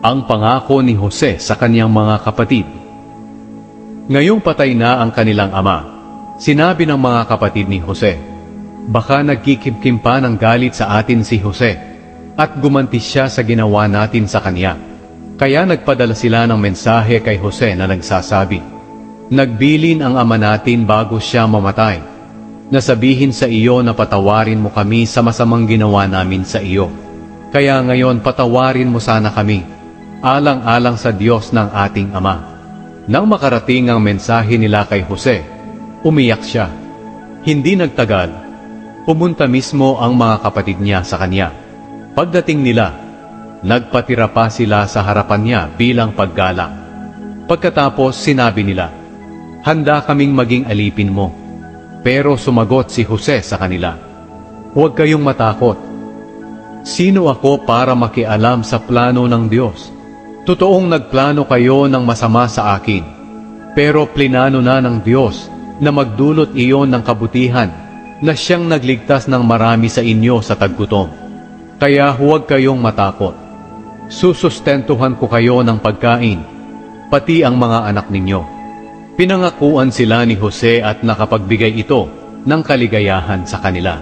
Ang pangako ni Jose sa kanyang mga kapatid. Ngayong patay na ang kanilang ama, sinabi ng mga kapatid ni Jose, "Baka nagkikimkim pa ng galit sa atin si Jose, at gumanti siya sa ginawa natin sa kanya." Kaya nagpadala sila ng mensahe kay Jose na nagsasabi, "Nagbilin ang ama natin bago siya mamatay, na sabihin sa iyo na patawarin mo kami sa masamang ginawa namin sa iyo. Kaya ngayon patawarin mo sana kami, alang-alang sa Diyos ng ating ama." Nang makarating ang mensahe nila kay Jose, umiyak siya. Hindi nagtagal, pumunta mismo ang mga kapatid niya sa kanya. Pagdating nila, nagpatira pa sila sa harapan niya bilang paggalang. Pagkatapos sinabi nila, "Handa kaming maging alipin mo." Pero sumagot si Jose sa kanila, "Huwag kayong matakot. Sino ako para makialam sa plano ng Diyos? Totoong nagplano kayo ng masama sa akin, pero plinano na ng Diyos na magdulot iyon ng kabutihan, na siyang nagligtas ng marami sa inyo sa taggutom. Kaya huwag kayong matakot. Susustentuhan ko kayo ng pagkain, pati ang mga anak ninyo." Pinangakuan sila ni Jose at nakapagbigay ito ng kaligayahan sa kanila.